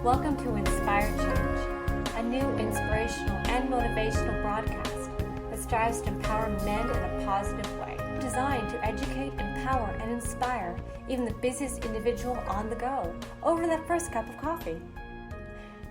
Welcome to Inspired Change, a new inspirational and motivational broadcast that strives to empower men in a positive way, designed to educate, empower, and inspire even the busiest individual on the go over that first cup of coffee.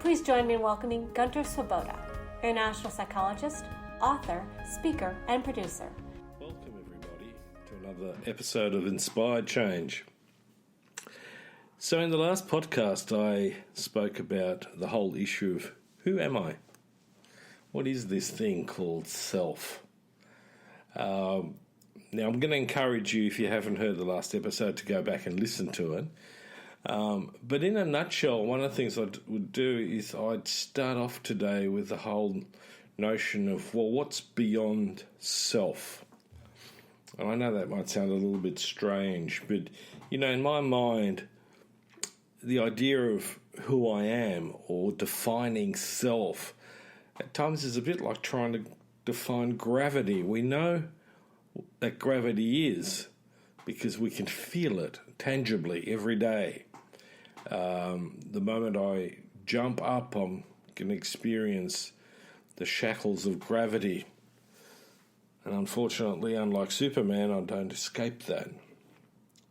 Please join me in welcoming Gunter, international psychologist, author, speaker, and producer. Welcome everybody to another episode of Inspired Change. So in the last podcast I spoke about the whole issue of who am I? What is this thing called self? Now I'm going to encourage you, if you haven't heard the last episode, to go back and listen to it. But in a nutshell, one of the things I would do is I'd start off today with the whole notion of, well, what's beyond self? And I know that might sound a little bit strange, but, you know, in my mind, the idea of who I am or defining self at times is a bit like trying to define gravity. We know that gravity is because we can feel it tangibly every day. The moment I jump up, I'm going to experience the shackles of gravity. And unfortunately, unlike Superman, I don't escape that.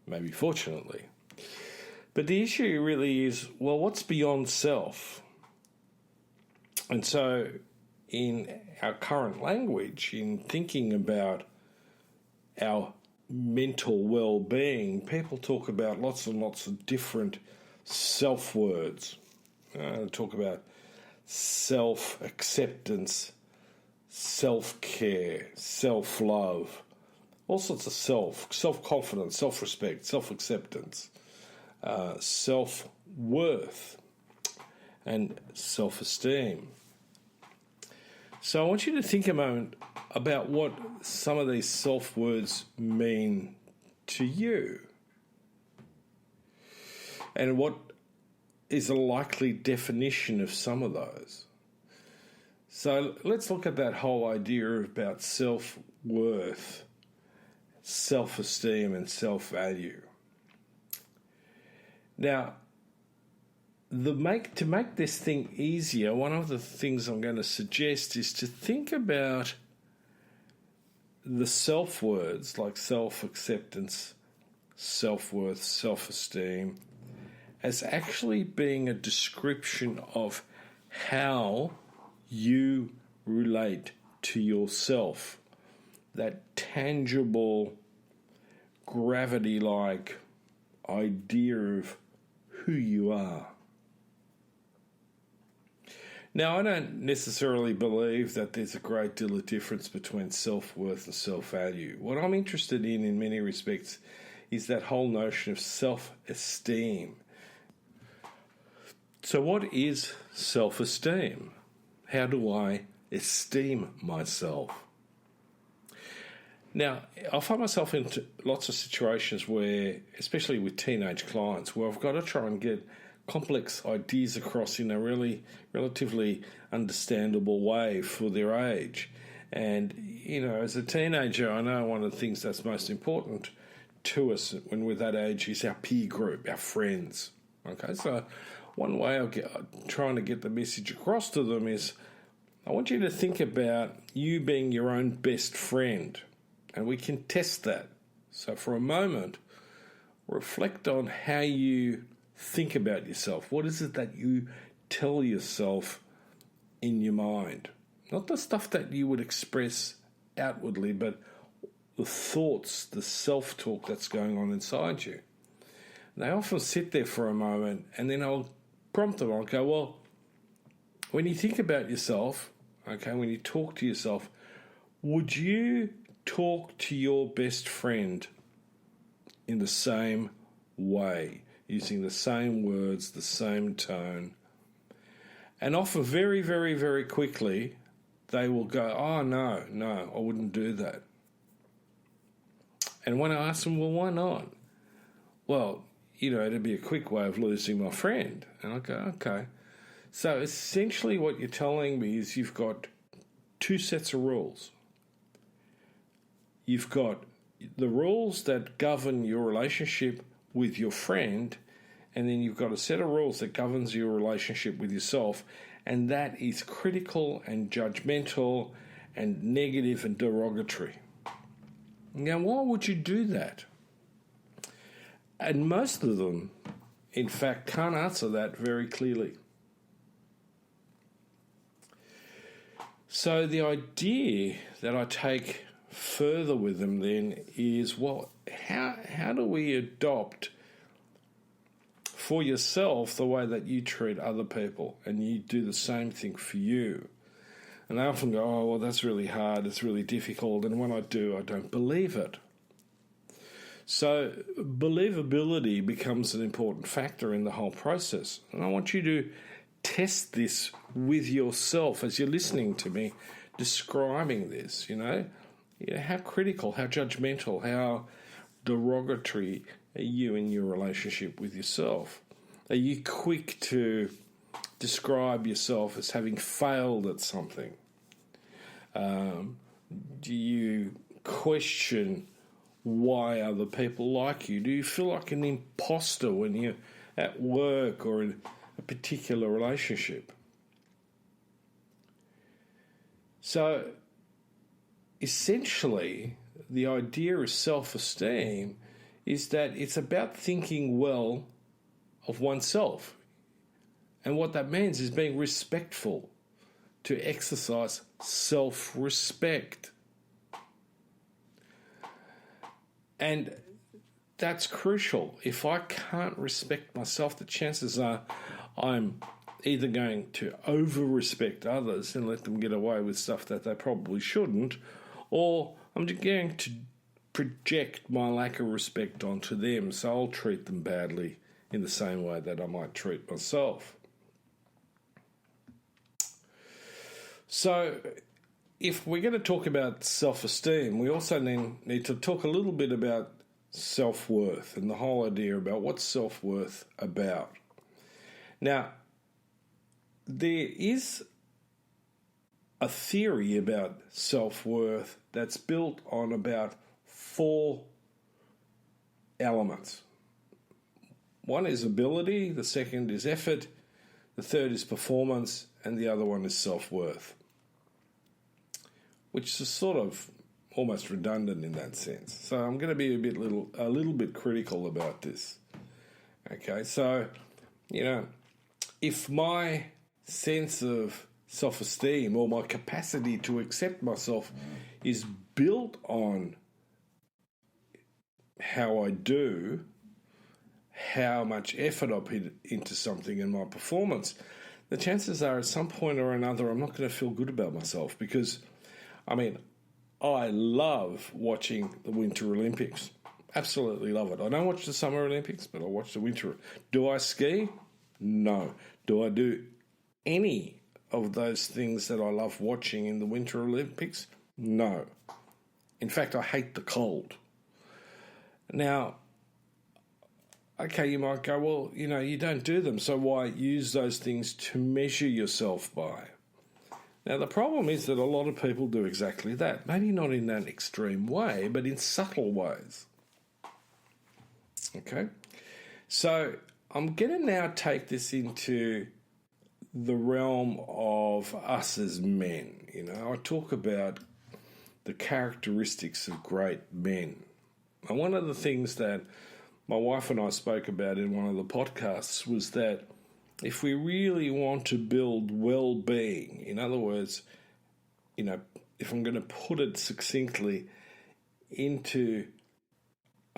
Maybe fortunately. But the issue really is, well, what's beyond self? And so in our current language, in thinking about our mental well-being, people talk about lots and lots of different self-words. Talk about self-acceptance, self-care, self-love, all sorts of self-confidence, self-respect, self-acceptance. Self-worth and self-esteem. So I want you to think a moment about what some of these self-words mean to you and what is a likely definition of some of those. So let's look at that whole idea about self-worth, self-esteem and self-value. Now, to make this thing easier, one of the things I'm going to suggest is to think about the self-words like self-acceptance, self-worth, self-esteem as actually being a description of how you relate to yourself, that tangible, gravity-like idea of who you are. Now, I don't necessarily believe that there's a great deal of difference between self-worth and self-value. What I'm interested in many respects, is that whole notion of self-esteem. So what is self-esteem? How do I esteem myself? Now, I find myself in lots of situations where, especially with teenage clients, where I've got to try and get complex ideas across in a really relatively understandable way for their age. And, you know, as a teenager, I know one of the things that's most important to us when we're that age is our peer group, our friends. Okay, so one way of trying to get the message across to them is I want you to think about you being your own best friend. And we can test that. So for a moment, reflect on how you think about yourself. What is it that you tell yourself in your mind? Not the stuff that you would express outwardly, but the thoughts, the self-talk that's going on inside you. And they often sit there for a moment, and then I'll prompt them. I'll go, well, when you think about yourself, okay, when you talk to yourself, would you talk to your best friend in the same way, using the same words, the same tone? And often very, very, very quickly, they will go, oh, no, I wouldn't do that. And when I ask them, well, why not? Well, you know, it'd be a quick way of losing my friend. And I go, okay. So essentially what you're telling me is you've got two sets of rules. You've got the rules that govern your relationship with your friend, and then you've got a set of rules that governs your relationship with yourself, and that is critical and judgmental and negative and derogatory. Now, why would you do that? And most of them, in fact, can't answer that very clearly. So the idea that I take further with them then is, well, how do we adopt for yourself the way that you treat other people and you do the same thing for you? And they often go, oh, well, that's really hard, it's really difficult, and when I do, I don't believe it. So believability becomes an important factor in the whole process. And I want you to test this with yourself as you're listening to me describing this, how critical, how judgmental, how derogatory are you in your relationship with yourself? Are you quick to describe yourself as having failed at something? Do you question why other people like you? Do you feel like an imposter when you're at work or in a particular relationship? So essentially, the idea of self-esteem is that it's about thinking well of oneself. And what that means is being respectful, to exercise self-respect. And that's crucial. If I can't respect myself, the chances are I'm either going to over-respect others and let them get away with stuff that they probably shouldn't, or I'm going to project my lack of respect onto them, so I'll treat them badly in the same way that I might treat myself. So if we're going to talk about self-esteem, we also then need to talk a little bit about self-worth and the whole idea about what's self-worth about. Now, there is a theory about self-worth that's built on about 4 elements. One is ability, the second is effort, the third is performance, and the other one is self-worth, which is sort of almost redundant in that sense. So I'm going to be a little bit critical about this. Okay, so, if my sense of self-esteem or my capacity to accept myself is built on how I do, how much effort I put into something and my performance, the chances are at some point or another I'm not going to feel good about myself because, I love watching the Winter Olympics. Absolutely love it. I don't watch the Summer Olympics, but I watch the Winter. Do I ski? No. Do I do any of those things that I love watching in the Winter Olympics? No. In fact, I hate the cold. Now, okay, you might go, well, you don't do them, so why use those things to measure yourself by? Now, the problem is that a lot of people do exactly that. Maybe not in that extreme way, but in subtle ways. Okay? So I'm going to now take this into the realm of us as men. I talk about the characteristics of great men. And one of the things that my wife and I spoke about in one of the podcasts was that if we really want to build well-being, in other words, if I'm going to put it succinctly, into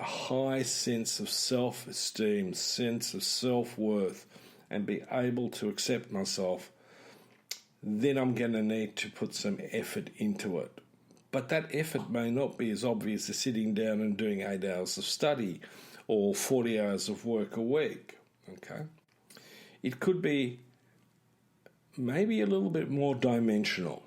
a high sense of self-esteem, sense of self-worth, and be able to accept myself, then I'm going to need to put some effort into it. But that effort may not be as obvious as sitting down and doing 8 hours of study or 40 hours of work a week, okay? It could be maybe a little bit more dimensional.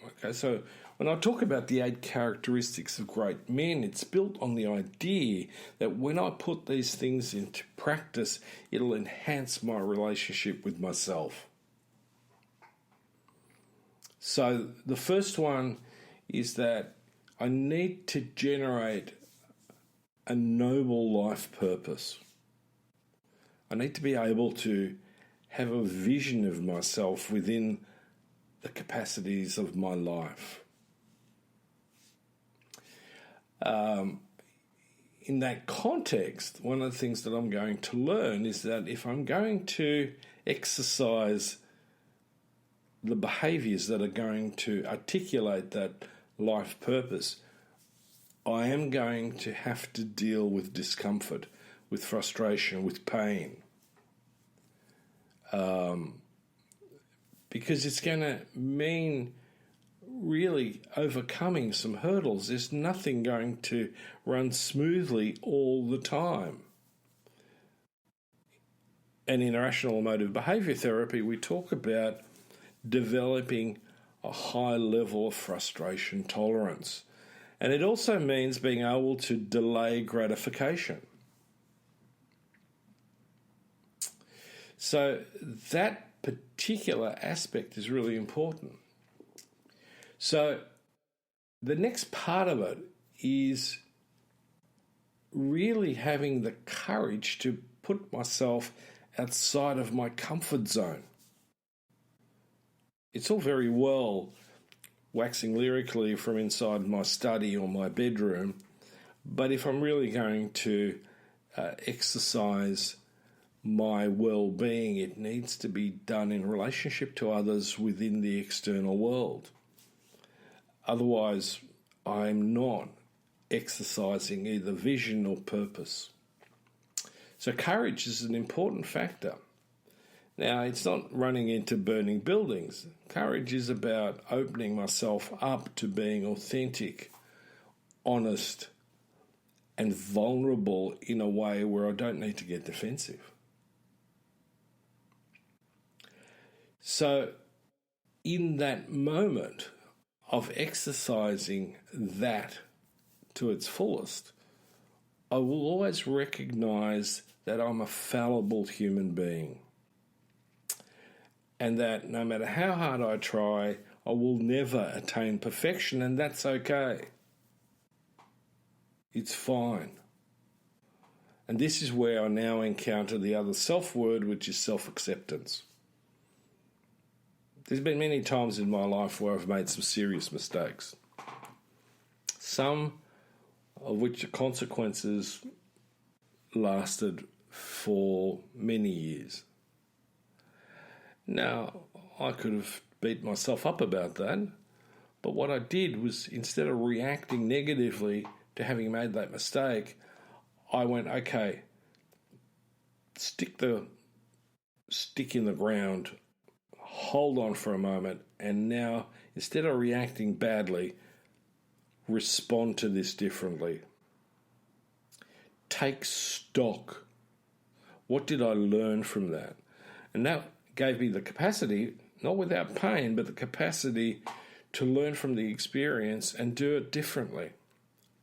Okay, so when I talk about the 8 characteristics of great men, it's built on the idea that when I put these things into practice, it'll enhance my relationship with myself. So the first one is that I need to generate a noble life purpose. I need to be able to have a vision of myself within the capacities of my life. In that context, one of the things that I'm going to learn is that if I'm going to exercise the behaviours that are going to articulate that life purpose, I am going to have to deal with discomfort, with frustration, with pain. Because it's going to mean really overcoming some hurdles. There's nothing going to run smoothly all the time. And in rational emotive behaviour therapy, we talk about developing a high level of frustration tolerance. And it also means being able to delay gratification. So that particular aspect is really important. So the next part of it is really having the courage to put myself outside of my comfort zone. It's all very well waxing lyrically from inside my study or my bedroom, but if I'm really going to exercise my well-being, it needs to be done in relationship to others within the external world. Otherwise, I'm not exercising either vision or purpose. So courage is an important factor. Now, it's not running into burning buildings. Courage is about opening myself up to being authentic, honest, and vulnerable in a way where I don't need to get defensive. So, in that moment of exercising that to its fullest, I will always recognize that I'm a fallible human being. And that no matter how hard I try, I will never attain perfection, and that's okay. It's fine. And this is where I now encounter the other self word, which is self-acceptance. There's been many times in my life where I've made some serious mistakes. Some of which the consequences lasted for many years. Now, I could have beat myself up about that, but what I did was, instead of reacting negatively to having made that mistake, I went, okay, stick the stick in the ground, hold on for a moment, and now, instead of reacting badly, respond to this differently. Take stock. What did I learn from that? And that gave me the capacity, not without pain, but the capacity to learn from the experience and do it differently,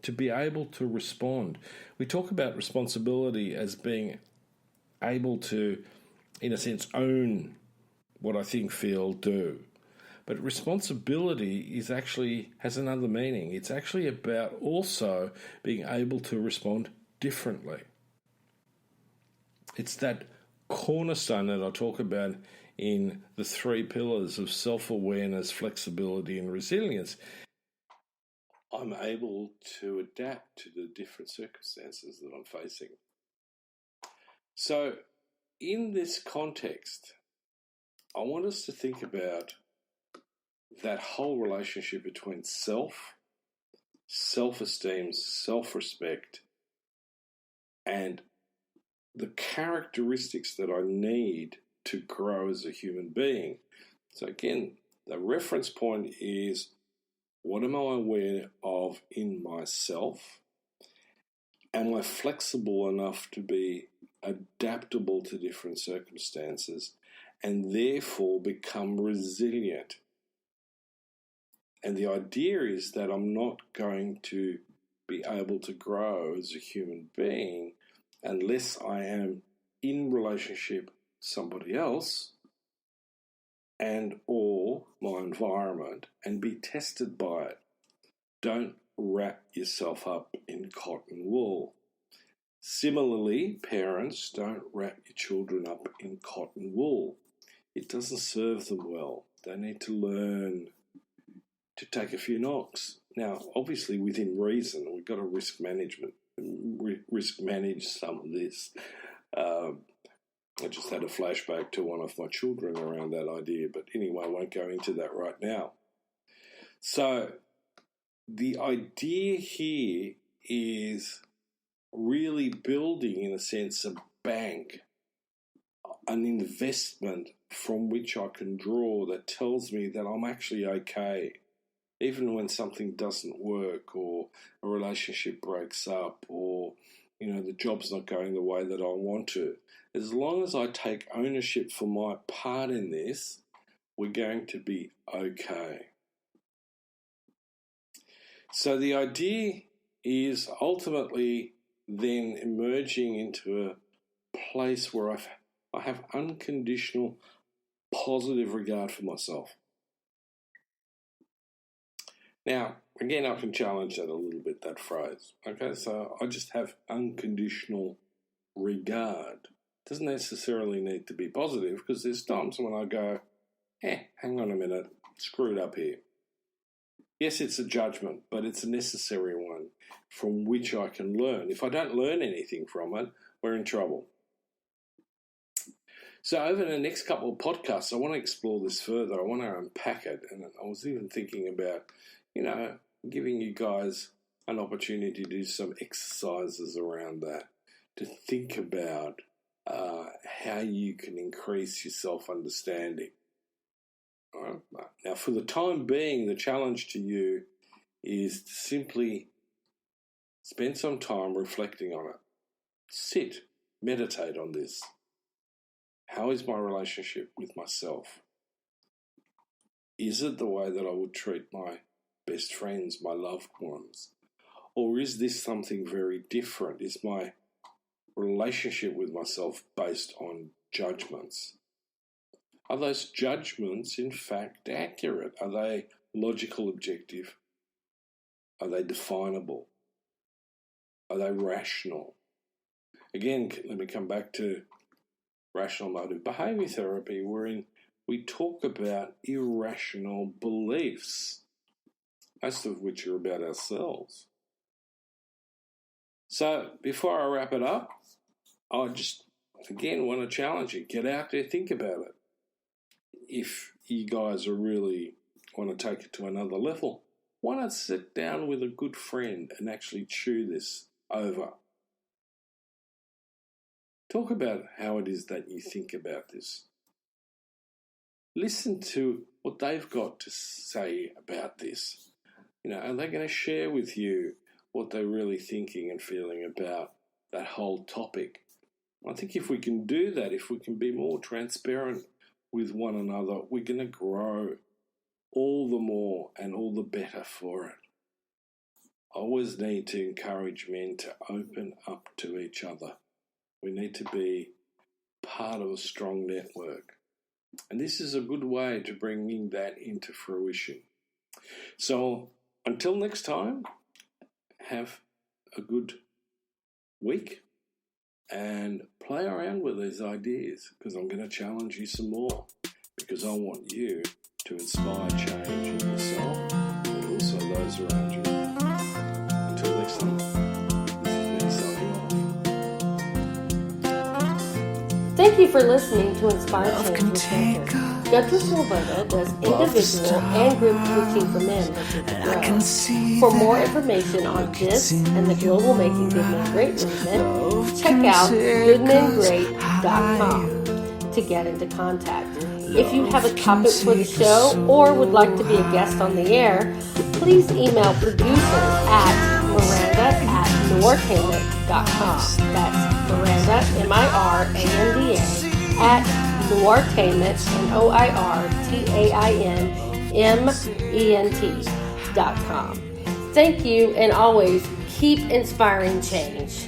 to be able to respond. We talk about responsibility as being able to, in a sense, own what I think, feel, do. But responsibility has another meaning. It's actually about also being able to respond differently. It's that cornerstone that I talk about in the 3 pillars of self-awareness, flexibility, and resilience. I'm able to adapt to the different circumstances that I'm facing. So, in this context, I want us to think about that whole relationship between self-esteem, self-respect, and the characteristics that I need to grow as a human being. So again, the reference point is, what am I aware of in myself? Am I flexible enough to be adaptable to different circumstances and therefore become resilient? And the idea is that I'm not going to be able to grow as a human being unless I am in relationship with somebody else and or my environment and be tested by it. Don't wrap yourself up in cotton wool. Similarly, parents, don't wrap your children up in cotton wool. It doesn't serve them well. They need to learn to take a few knocks. Now, obviously, within reason, we've got to risk manage some of this. I just had a flashback to one of my children around that idea, but anyway, I won't go into that right now. So, the idea here is really building, in a sense, a bank, an investment from which I can draw that tells me that I'm actually okay, even when something doesn't work or a relationship breaks up or, the job's not going the way that I want to. As long as I take ownership for my part in this, we're going to be okay. So the idea is ultimately then emerging into a place where I have unconditional positive regard for myself. Now, again, I can challenge that a little bit, that phrase. Okay, so I just have unconditional regard. It doesn't necessarily need to be positive, because there's times when I go, hang on a minute, screwed up here. Yes, it's a judgment, but it's a necessary one from which I can learn. If I don't learn anything from it, we're in trouble. So over the next couple of podcasts, I want to explore this further. I want to unpack it. And I was even thinking about, giving you guys an opportunity to do some exercises around that, to think about how you can increase your self-understanding. All right? Now, for the time being, the challenge to you is to simply spend some time reflecting on it. Sit, meditate on this. How is my relationship with myself? Is it the way that I would treat my best friends, my loved ones? Or is this something very different? Is my relationship with myself based on judgments? Are those judgments in fact accurate? Are they logical, objective? Are they definable? Are they rational? Again, let me come back to rational motive behavior therapy, wherein we talk about irrational beliefs, most of which are about ourselves. So before I wrap it up, I just, again, want to challenge you. Get out there, think about it. If you guys are really want to take it to another level, why not sit down with a good friend and actually chew this over? Talk about how it is that you think about this. Listen to what they've got to say about this. Are they going to share with you what they're really thinking and feeling about that whole topic? I think if we can do that, if we can be more transparent with one another, we're going to grow all the more and all the better for it. I always need to encourage men to open up to each other. We need to be part of a strong network. And this is a good way to bringing that into fruition. So until next time, have a good week and play around with these ideas, because I'm going to challenge you some more, because I want you to inspire change in yourself and also those around you. Until next time, this is me signing off. Thank you for listening to Inspire Change with Gunter. Gunter Showrunner does individual and group coaching for men looking to grow. For more information on this and the global Making Good Men Great movement, check out goodmengreat.com to get into contact. If you have a topic for the show or would like to be a guest on the air, please email producers at miranda@nourishment.com. That's Miranda, Miranda, at nourishment, nourtainment.com. Thank you, and always keep inspiring change.